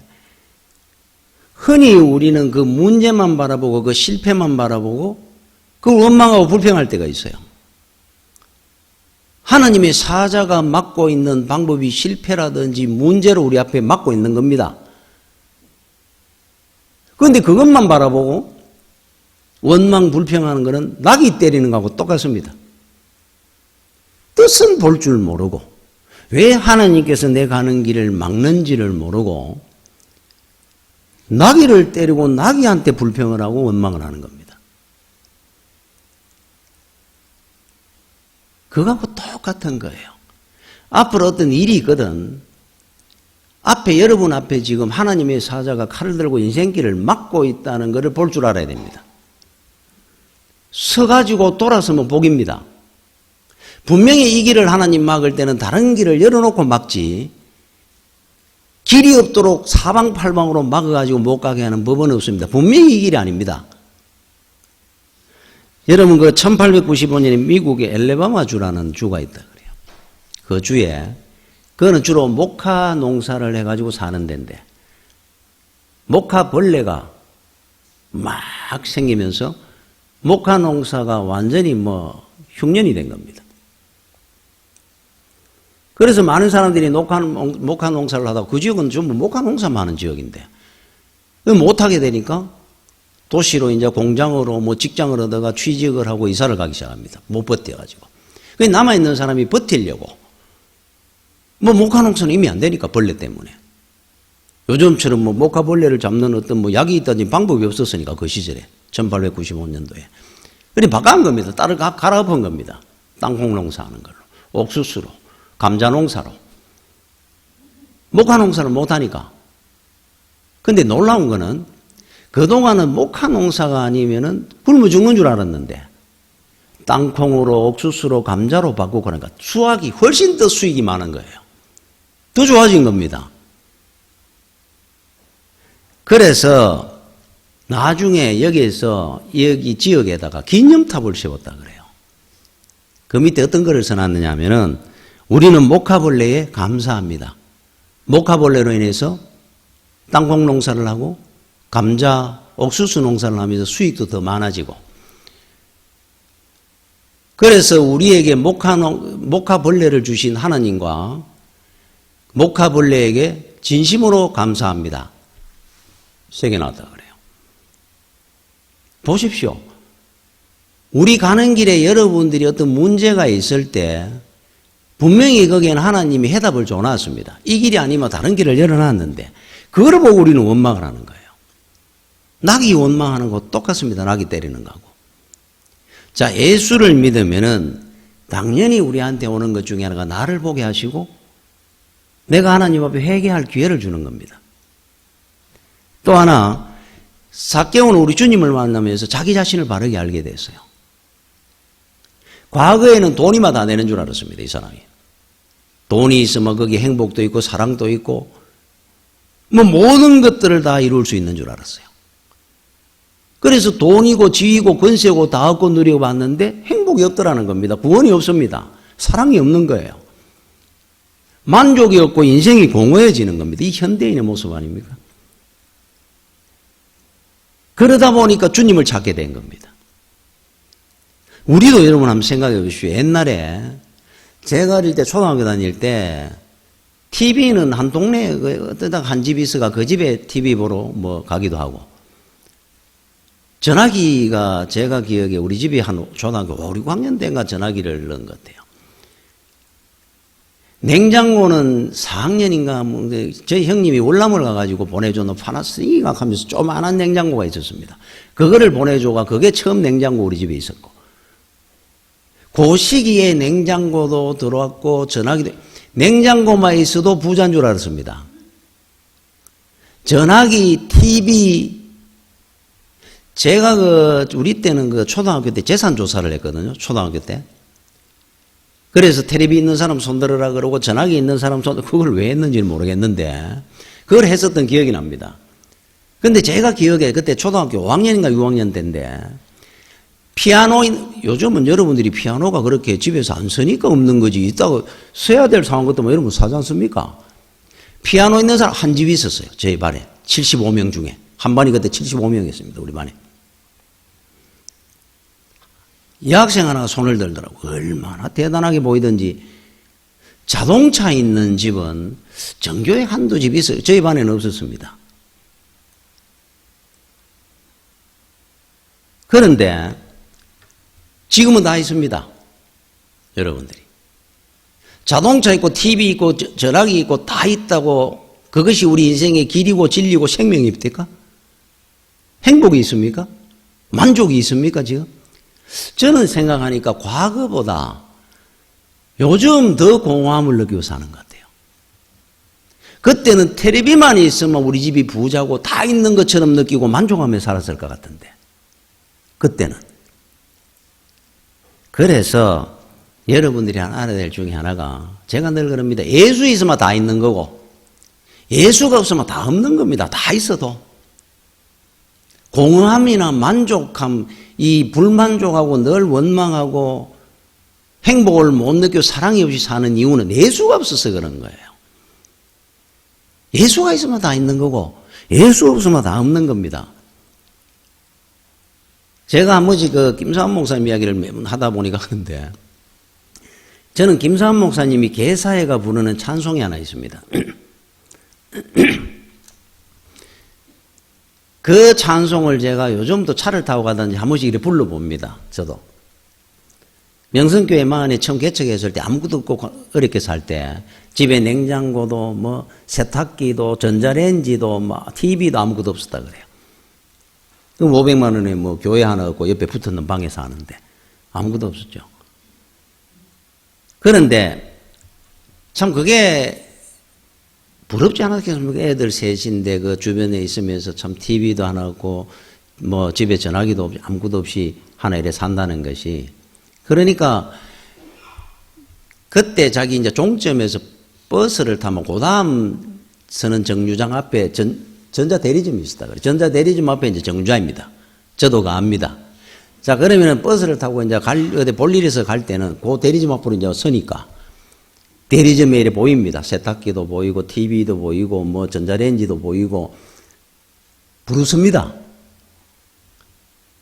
흔히 우리는 그 문제만 바라보고 그 실패만 바라보고 그걸 원망하고 불평할 때가 있어요. 하나님의 사자가 막고 있는 방법이 실패라든지 문제로 우리 앞에 막고 있는 겁니다. 그런데 그것만 바라보고 원망 불평하는 것은 낙이 때리는 것하고 똑같습니다. 뜻은 볼 줄 모르고 왜 하나님께서 내 가는 길을 막는지를 모르고 나귀를 때리고 나귀한테 불평을 하고 원망을 하는 겁니다. 그거하고 똑같은 거예요. 앞으로 어떤 일이 있거든. 앞에 여러분 앞에 지금 하나님의 사자가 칼을 들고 인생길을 막고 있다는 것을 볼 줄 알아야 됩니다. 서가지고 돌아서면 복입니다. 분명히 이 길을 하나님 막을 때는 다른 길을 열어놓고 막지 길이 없도록 사방팔방으로 막아가지고 못 가게 하는 법은 없습니다. 분명히 이 길이 아닙니다. 여러분 그 1895년에 미국의 엘레바마 주라는 주가 있다 그래요. 그 주에 그거는 주로 모카 농사를 해가지고 사는 데인데 모카 벌레가 막 생기면서 모카 농사가 완전히 흉년이 된 겁니다. 그래서 많은 사람들이 모카 농사를 하다가 그 지역은 전부 모카 농사만 하는 지역인데 못하게 되니까 도시로 이제 공장으로 직장을 얻어가 취직을 하고 이사를 가기 시작합니다. 못 버텨가지고. 남아있는 사람이 버티려고. 모카 농사는 이미 안 되니까 벌레 때문에. 요즘처럼 모카 벌레를 잡는 어떤 약이 있다든지 방법이 없었으니까 그 시절에 1895년도에. 그래 바꾼 겁니다. 딸을 갈아엎은 겁니다. 땅콩 농사하는 걸로, 옥수수로, 감자 농사로. 목화 농사를 못하니까. 근데 놀라운 거는 그동안은 목화 농사가 아니면은 굶어 죽는 줄 알았는데 땅콩으로, 옥수수로, 감자로 바꾸고 그러니까 수확이 훨씬 더 수익이 많은 거예요. 더 좋아진 겁니다. 그래서 나중에 여기 지역에다가 기념탑을 세웠다 그래요. 그 밑에 어떤 글을 써놨느냐 하면은 우리는 목화벌레에 감사합니다. 목화벌레로 인해서 땅콩 농사를 하고 감자, 옥수수 농사를 하면서 수익도 더 많아지고 그래서 우리에게 목화벌레를 주신 하나님과 목화벌레에게 진심으로 감사합니다. 새겨놨다 그래요. 보십시오. 우리 가는 길에 여러분들이 어떤 문제가 있을 때 분명히 거기에는 하나님이 해답을 줘놨습니다. 이 길이 아니면 다른 길을 열어놨는데 그걸 보고 우리는 원망을 하는 거예요. 낙이 원망하는 거 똑같습니다. 낙이 때리는 거하고. 자, 예수를 믿으면은 당연히 우리한테 오는 것 중에 하나가 나를 보게 하시고 내가 하나님 앞에 회개할 기회를 주는 겁니다. 또 하나, 삭개오는 우리 주님을 만나면서 자기 자신을 바르게 알게 됐어요. 과거에는 돈이만 다 내는 줄 알았습니다. 이 사람이. 돈이 있으면 거기 행복도 있고 사랑도 있고 뭐 모든 것들을 다 이룰 수 있는 줄 알았어요. 그래서 돈이고 지위고 권세고 다 얻고 누리고 봤는데 행복이 없더라는 겁니다. 구원이 없습니다. 사랑이 없는 거예요. 만족이 없고 인생이 공허해지는 겁니다. 이 현대인의 모습 아닙니까? 그러다 보니까 주님을 찾게 된 겁니다. 우리도 여러분 한번 생각해 보십시오. 옛날에 제가 어릴 때 초등학교 다닐 때 TV는 한 동네에 어떤 한 집이 있어가 그 집에 TV 보러 뭐 가기도 하고 전화기가 제가 기억에 우리 집이 한 초등학교 5, 6학년 때인가 전화기를 넣은 것 같아요. 냉장고는 4학년인가 저희 형님이 월남을 가가지고 보내줘는 파나소닉 하면서 조그만한 냉장고가 있었습니다. 그거를 보내줘가 그게 처음 냉장고 우리 집에 있었고 그 시기에 냉장고도 들어왔고 전화기도 냉장고만 있어도 부자인 줄 알았습니다. 전화기, TV 제가 우리 때는 초등학교 때 재산 조사를 했거든요. 초등학교 때. 그래서 텔레비 있는 사람 손들어라 그러고 전화기 있는 사람 그걸 왜 했는지는 모르겠는데 그걸 했었던 기억이 납니다. 근데 제가 기억에 그때 초등학교 5학년인가 6학년 때인데 피아노, 요즘은 여러분들이 피아노가 그렇게 집에서 안 쓰니까 없는 거지 있다고 써야 될 상황 같으면 여러분 사지 않습니까? 피아노 있는 사람 한 집이 있었어요. 저희 반에 75명 중에 한 반이 그때 75명이었습니다. 우리 반에. 여학생 하나가 손을 들더라고. 얼마나 대단하게 보이던지 자동차 있는 집은 전교에 한두 집 있어요. 저희 반에는 없었습니다. 그런데 지금은 다 있습니다. 여러분들이. 자동차 있고 TV 있고 전화기 있고 다 있다고 그것이 우리 인생의 길이고 진리고 생명입니까? 행복이 있습니까? 만족이 있습니까 지금? 저는 생각하니까 과거보다 요즘 더 공허함을 느끼고 사는 것 같아요. 그때는 텔레비만 있으면 우리 집이 부자고 다 있는 것처럼 느끼고 만족하며 살았을 것 같은데 그때는. 그래서 여러분들이 알아야 될 중에 하나가 제가 늘 그럽니다. 예수 있으면 다 있는 거고 예수가 없으면 다 없는 겁니다. 다 있어도. 공허함이나 만족함, 이 불만족하고 늘 원망하고 행복을 못 느끼고 사랑이 없이 사는 이유는 예수가 없어서 그런 거예요. 예수가 있으면 다 있는 거고 예수 없으면 다 없는 겁니다. 제가 한 번씩 김사한 목사님 이야기를 매번 하다 보니까 그런데 저는 김사한 목사님이 개사회가 부르는 찬송이 하나 있습니다. 그 찬송을 제가 요즘도 차를 타고 가든지 한 번씩 이렇게 불러봅니다. 저도. 명성교회 마을에 처음 개척했을 때 아무것도 없고 어렵게 살 때 집에 냉장고도 뭐, 세탁기도 전자레인지도 뭐, TV도 아무것도 없었다 그래요. 그럼 500만 원에 뭐 교회 하나 없고 옆에 붙었는 방에 사는데 아무것도 없었죠. 그런데 참 그게 부럽지 않았겠습니까? 애들 셋인데 그 주변에 있으면서 참 TV도 하나 없고 뭐 집에 전화기도 없이 아무것도 없이 하나 이래 산다는 것이. 그러니까 그때 자기 이제 종점에서 버스를 타면 그 다음 서는 정류장 앞에 전자대리점이 있었다 그래요. 전자대리점 앞에 이제 정류장입니다. 저도 갑니다. 자, 그러면은 버스를 타고 이제 어디 볼 일이 있어 갈 때는 그 대리점 앞으로 이제 서니까 대리점에 이래 보입니다. 세탁기도 보이고, TV도 보이고, 뭐 전자레인지도 보이고, 부르습니다.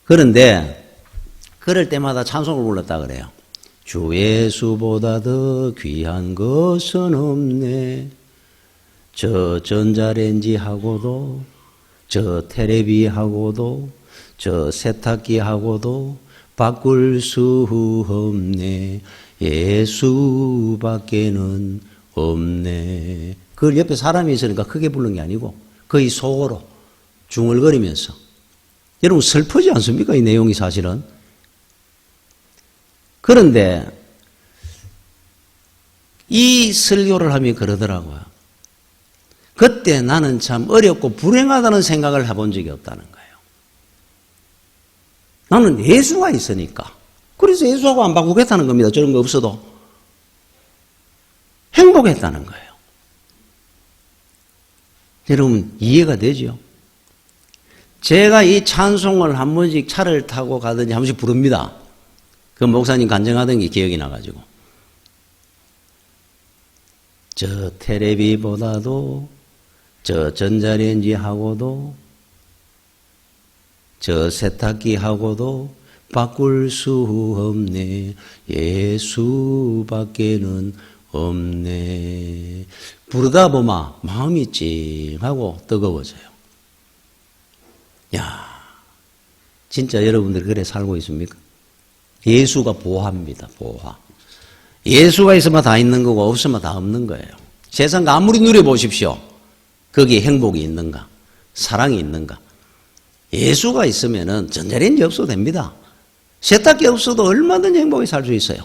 그런데, 그럴 때마다 찬송을 불렀다 그래요. 주 예수보다 더 귀한 것은 없네. 저 전자레인지하고도, 저 테레비하고도, 저 세탁기하고도 바꿀 수 없네. 예수밖에는 없네. 그걸 옆에 사람이 있으니까 크게 부른 게 아니고 거의 속으로 중얼거리면서. 여러분 슬프지 않습니까? 이 내용이 사실은. 그런데 이 설교를 하면 그러더라고요. 그때 나는 참 어렵고 불행하다는 생각을 해본 적이 없다는 거예요. 나는 예수가 있으니까. 그래서 예수하고 안 바꾸겠다는 겁니다. 저런 거 없어도. 행복했다는 거예요. 여러분 이해가 되죠? 제가 이 찬송을 한 번씩 차를 타고 가든지 한 번씩 부릅니다. 그 목사님 간증하던 게 기억이 나가지고. 저 텔레비보다도 저 전자레인지하고도 저 세탁기하고도 바꿀 수 없네. 예수밖에는 없네. 부르다 보면 마음이 찡하고 뜨거워져요. 야, 진짜 여러분들 그래 살고 있습니까? 예수가 보화입니다. 보화. 예수가 있으면 다 있는 거고 없으면 다 없는 거예요. 세상 아무리 누려보십시오. 거기에 행복이 있는가? 사랑이 있는가? 예수가 있으면은 전자레인지 없어도 됩니다. 세탁기 없어도 얼마든지 행복히 살 수 있어요.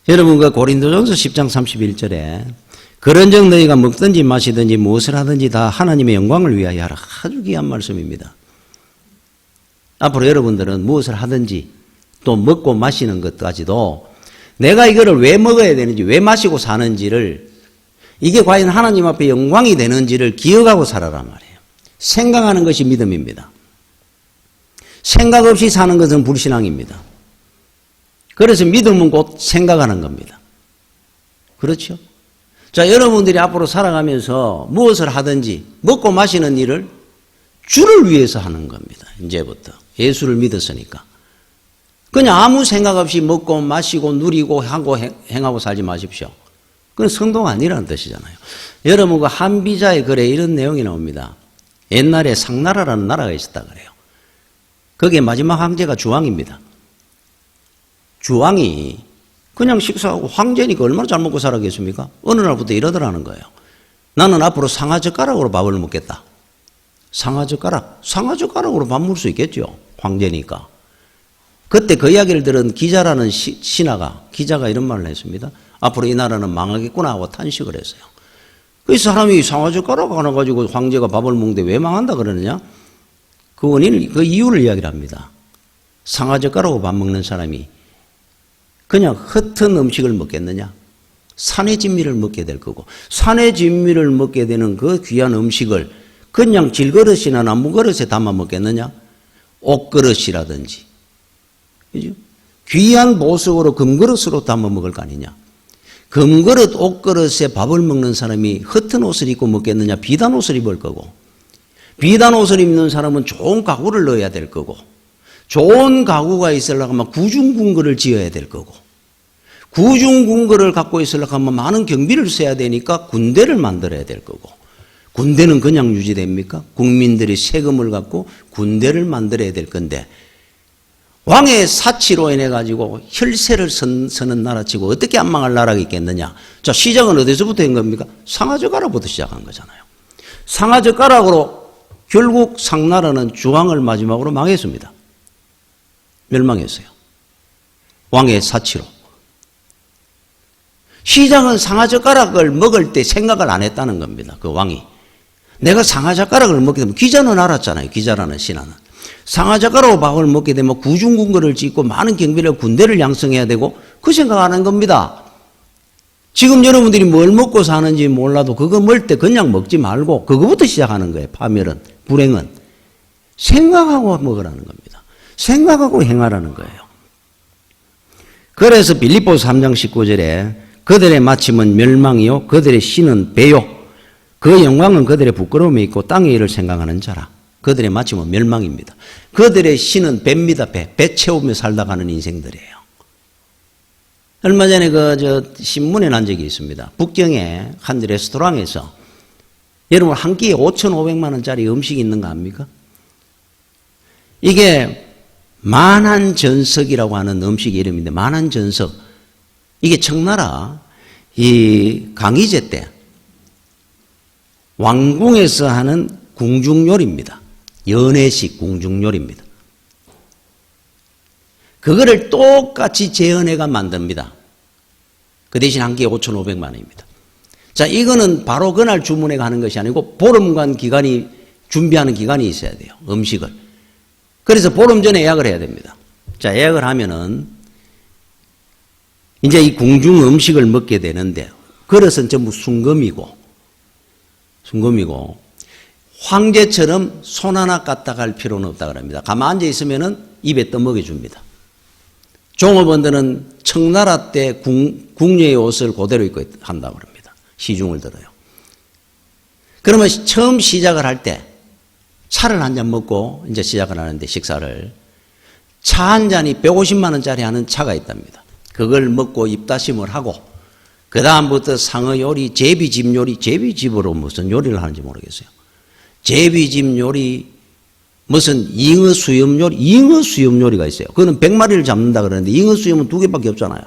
여러분 그 고린도전서 10장 31절에 그런즉 너희가 먹든지 마시든지 무엇을 하든지 다 하나님의 영광을 위하여 하라. 아주 귀한 말씀입니다. 앞으로 여러분들은 무엇을 하든지 또 먹고 마시는 것까지도 내가 이거를 왜 먹어야 되는지 왜 마시고 사는지를 이게 과연 하나님 앞에 영광이 되는지를 기억하고 살아란 말이에요. 생각하는 것이 믿음입니다. 생각 없이 사는 것은 불신앙입니다. 그래서 믿음은 곧 생각하는 겁니다. 그렇죠? 자, 여러분들이 앞으로 살아가면서 무엇을 하든지 먹고 마시는 일을 주를 위해서 하는 겁니다. 이제부터. 예수를 믿었으니까. 그냥 아무 생각 없이 먹고 마시고 누리고 하고 행하고 살지 마십시오. 그건 성도가 아니라는 뜻이잖아요. 여러분 그 한비자의 글에 이런 내용이 나옵니다. 옛날에 상나라라는 나라가 있었다 그래요. 거기에 마지막 황제가 주왕입니다. 주왕이 그냥 식사하고 황제니까 얼마나 잘 먹고 살았겠습니까? 어느 날부터 이러더라는 거예요. 나는 앞으로 상하젓가락으로 밥을 먹겠다. 상하젓가락. 상하젓가락으로 밥 먹을 수 있겠죠. 황제니까. 그때 그 이야기를 들은 기자라는 기자가 이런 말을 했습니다. 앞으로 이 나라는 망하겠구나 하고 탄식을 했어요. 그 사람이 상하젓가락 하나 가지고 황제가 밥을 먹는데 왜 망한다 그러느냐? 그 원인, 그 이유를 이야기를 합니다. 상하젓가락으로 밥 먹는 사람이 그냥 흩은 음식을 먹겠느냐? 산의 진미를 먹게 될 거고, 산의 진미를 먹게 되는 그 귀한 음식을 그냥 질그릇이나 나무그릇에 담아 먹겠느냐? 옷그릇이라든지, 그죠? 귀한 보석으로 금그릇으로 담아 먹을 거 아니냐? 금그릇, 옷그릇에 밥을 먹는 사람이 흩은 옷을 입고 먹겠느냐? 비단 옷을 입을 거고, 비단 옷을 입는 사람은 좋은 가구를 넣어야 될 거고, 좋은 가구가 있으려고 하면 구중궁궐을 지어야 될 거고, 구중궁궐을 갖고 있으려고 하면 많은 경비를 써야 되니까 군대를 만들어야 될 거고, 군대는 그냥 유지됩니까? 국민들이 세금을 갖고 군대를 만들어야 될 건데, 왕의 사치로 인해 가지고 혈세를 서는 나라치고 어떻게 안 망할 나라가 있겠느냐? 자, 시작은 어디서부터 한 겁니까? 상하젓가락부터 시작한 거잖아요. 상하젓가락으로 결국 상나라는 주왕을 마지막으로 망했습니다. 멸망했어요. 왕의 사치로. 시장은 상하젓가락을 먹을 때 생각을 안 했다는 겁니다. 그 왕이. 내가 상하젓가락을 먹게 되면 기자는 알았잖아요. 기자라는 신하는. 상하젓가락으로 밥을 먹게 되면 구중궁궐을 짓고 많은 경비를 군대를 양성해야 되고 그 생각 안 한 겁니다. 지금 여러분들이 뭘 먹고 사는지 몰라도 그거 먹을 때 그냥 먹지 말고 그거부터 시작하는 거예요. 파멸은, 불행은. 생각하고 먹으라는 겁니다. 생각하고 행하라는 거예요. 그래서 빌립보서 3장 19절에 그들의 마침은 멸망이요 그들의 신은 배요 그 영광은 그들의 부끄러움에 있고 땅의 일을 생각하는 자라. 그들의 마침은 멸망입니다. 그들의 신은 배입니다. 배 채우며 살다 가는 인생들이에요. 얼마 전에 신문에 난 적이 있습니다. 북경에 한 레스토랑에서 여러분 한 끼에 5,500만 원짜리 음식이 있는 거 압니까? 이게 만한전석이라고 하는 음식 이름인데 만한전석. 이게 청나라 이 강희제 때 왕궁에서 하는 궁중요리입니다. 연회식 궁중요리입니다. 그거를 똑같이 재현해가 만듭니다. 그 대신 한 끼에 5,500만 원입니다. 자, 이거는 바로 그날 주문해 가는 것이 아니고 보름간 기간이 준비하는 기간이 있어야 돼요. 음식을. 그래서 보름 전에 예약을 해야 됩니다. 자, 예약을 하면은 이제 이 궁중 음식을 먹게 되는데 그릇은 전부 순금이고 황제처럼 손 하나 까딱 할 필요는 없다 그럽니다. 가만 앉아 있으면은 입에 떠먹여 줍니다. 종업원들은 청나라 때 궁녀의 옷을 그대로 입고 한다고 그럽니다. 시중을 들어요. 그러면 처음 시작을 할 때 차를 한 잔 먹고 이제 시작을 하는데 식사를 차 한 잔이 150만 원짜리 하는 차가 있답니다. 그걸 먹고 입다심을 하고 그 다음부터 상어 요리, 제비집 요리, 제비집으로 무슨 요리를 하는지 모르겠어요. 제비집 요리, 무슨 잉어 수염 요리, 잉어 수염 요리가 있어요. 그거는 100마리를 잡는다 그러는데 잉어 수염은 2개밖에 없잖아요.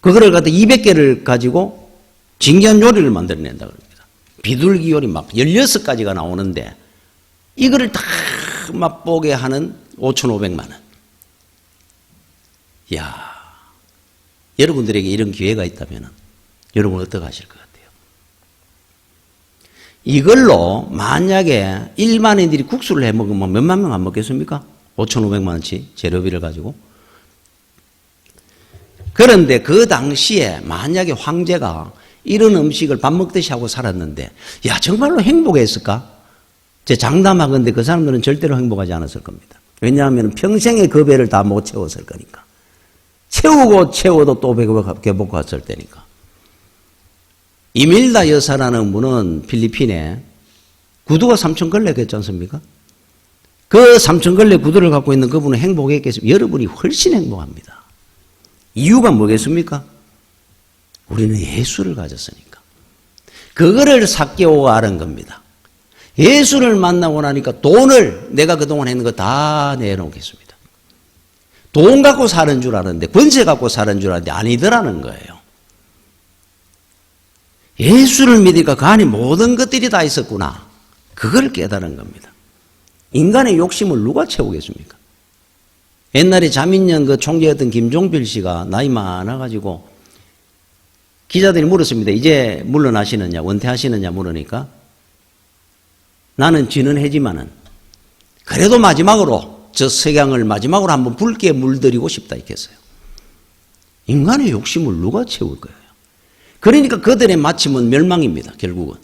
그거를 갖다 200개를 가지고 진기한 요리를 만들어낸다 그럽니다. 비둘기 요리 막 16가지가 나오는데 이거를 다 맛보게 하는 5,500만 원. 이야, 여러분들에게 이런 기회가 있다면 여러분 어떻게 하실 것 같아요? 이걸로 만약에 일반인들이 국수를 해 먹으면 몇만 명 안 먹겠습니까? 5,500만 원치 재료비를 가지고. 그런데 그 당시에 만약에 황제가 이런 음식을 밥 먹듯이 하고 살았는데 야 정말로 행복했을까? 제 장담하건대 그 사람들은 절대로 행복하지 않았을 겁니다. 왜냐하면 평생의 그 배를 다 못 채웠을 거니까. 채워도 또 배고파 갔을 때니까. 이밀다 여사라는 분은 필리핀에 구두가 3,000걸레 했지 않습니까? 그 3,000걸레 구두를 갖고 있는 그분은 행복했겠습니까? 여러분이 훨씬 행복합니다. 이유가 뭐겠습니까? 우리는 예수를 가졌으니까. 그거를 삭개오가 알은 겁니다. 예수를 만나고 나니까 돈을 내가 그동안 했는 거 다 내놓겠습니다. 돈 갖고 사는 줄 알았는데 권세 갖고 사는 줄 알았는데 아니더라는 거예요. 예수를 믿으니까 그 안에 모든 것들이 다 있었구나. 그걸 깨달은 겁니다. 인간의 욕심을 누가 채우겠습니까? 옛날에 자민련 그 총재였던 김종필 씨가 나이 많아가지고 기자들이 물었습니다. 이제 물러나시느냐, 은퇴하시느냐 물으니까 나는 쥐는 해지만은 그래도 마지막으로 저 석양을 마지막으로 한번 붉게 물들이고 싶다 했겠어요. 인간의 욕심을 누가 채울 거예요? 그러니까 그들의 마침은 멸망입니다. 결국은.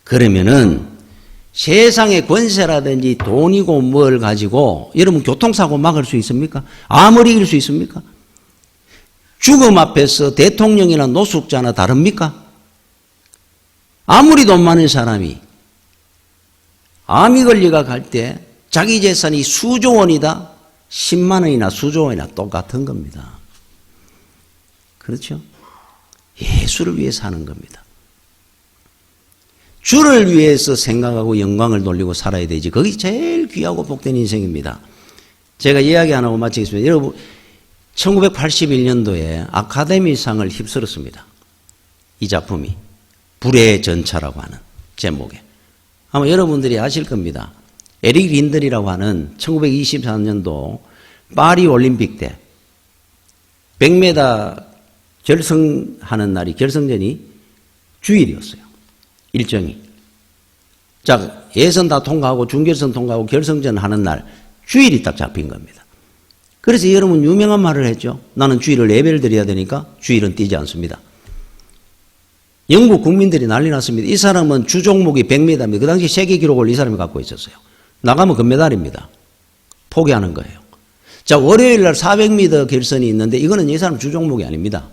그러면은 세상의 권세라든지 돈이고 뭘 가지고 여러분 교통사고 막을 수 있습니까? 암을 이길 수 있습니까? 죽음 앞에서 대통령이나 노숙자나 다릅니까? 아무리 돈 많은 사람이 암이 걸려가 갈 때 자기 재산이 수조 원이다, 10만 원이나 수조 원이나 똑같은 겁니다. 그렇죠? 예수를 위해 사는 겁니다. 주를 위해서 생각하고 영광을 돌리고 살아야 되지. 그게 제일 귀하고 복된 인생입니다. 제가 이야기 하나 하고 마치겠습니다. 여러분 1981년도에 아카데미상을 휩쓸었습니다. 이 작품이 불의 전차라고 하는 제목에. 아마 여러분들이 아실 겁니다. 에릭 린들이라고 하는 1924년도 파리 올림픽 때 100m 결승하는 날이 결승전이 주일이었어요. 일정이. 자, 예선 다 통과하고 준결선 통과하고 결승전 하는 날 주일이 딱 잡힌 겁니다. 그래서 여러분 유명한 말을 했죠. 나는 주일을 예배를 드려야 되니까 주일은 뛰지 않습니다. 영국 국민들이 난리 났습니다. 이 사람은 주 종목이 100m입니다. 그 당시 세계 기록을 이 사람이 갖고 있었어요. 나가면 금메달입니다. 포기하는 거예요. 자, 월요일 날 400m 결선이 있는데 이거는 이 사람 주 종목이 아닙니다.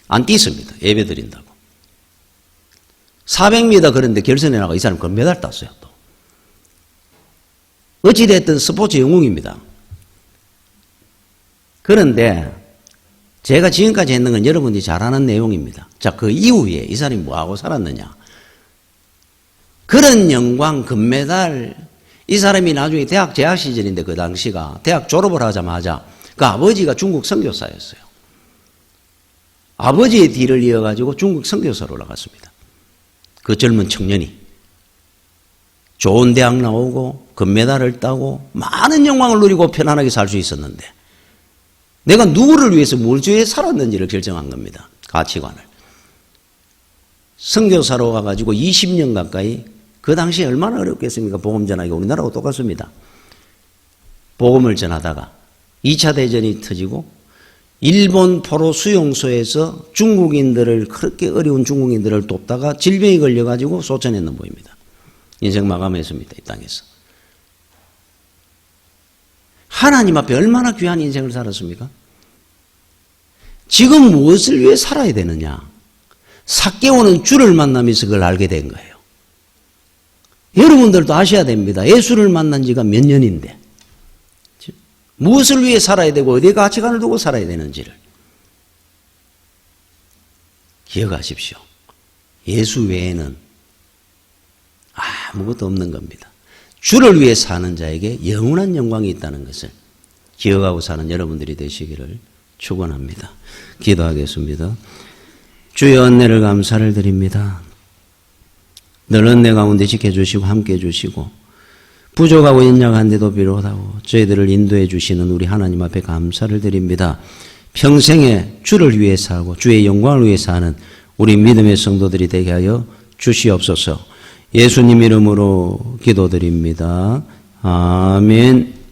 안 뛰습니다. 예배 드린다고. 400m 그런데 결선에 나가 이 사람 금메달 땄어요. 또. 어찌됐든 스포츠 영웅입니다. 그런데 제가 지금까지 했는 건 여러분이 잘 아는 내용입니다. 자, 그 이후에 이 사람이 뭐하고 살았느냐. 그런 영광, 금메달, 이 사람이 나중에 대학 재학 시절인데 그 당시가 대학 졸업을 하자마자 그 아버지가 중국 선교사였어요. 아버지의 뒤를 이어가지고 중국 선교사로 올라갔습니다. 그 젊은 청년이. 좋은 대학 나오고 금메달을 따고 많은 영광을 누리고 편안하게 살 수 있었는데 내가 누구를 위해서 뭘 위해 살았는지를 결정한 겁니다. 가치관을. 선교사로 가가지고 20년 가까이 그 당시에 얼마나 어렵겠습니까? 복음 전하기 우리나라하고 똑같습니다. 복음을 전하다가 2차 대전이 터지고 일본 포로 수용소에서 중국인들을 그렇게 어려운 중국인들을 돕다가 질병이 걸려가지고 소천했는 보입니다. 인생 마감했습니다. 이 땅에서. 하나님 앞에 얼마나 귀한 인생을 살았습니까? 지금 무엇을 위해 살아야 되느냐? 삭개오는 주를 만나면서 그걸 알게 된 거예요. 여러분들도 아셔야 됩니다. 예수를 만난 지가 몇 년인데 무엇을 위해 살아야 되고 어디에 가치관을 두고 살아야 되는지를 기억하십시오. 예수 외에는 아무것도 없는 겁니다. 주를 위해 사는 자에게 영원한 영광이 있다는 것을 기억하고 사는 여러분들이 되시기를 축원합니다. 기도하겠습니다. 주의 은혜를 감사를 드립니다. 늘 은혜 가운데 지켜주시고 함께해 주시고 부족하고 연약한데도 비롯하고 저희들을 인도해 주시는 우리 하나님 앞에 감사를 드립니다. 평생에 주를 위해 살고 주의 영광을 위해 사는 우리 믿음의 성도들이 되게 하여 주시옵소서. 예수님 이름으로 기도드립니다. 아멘.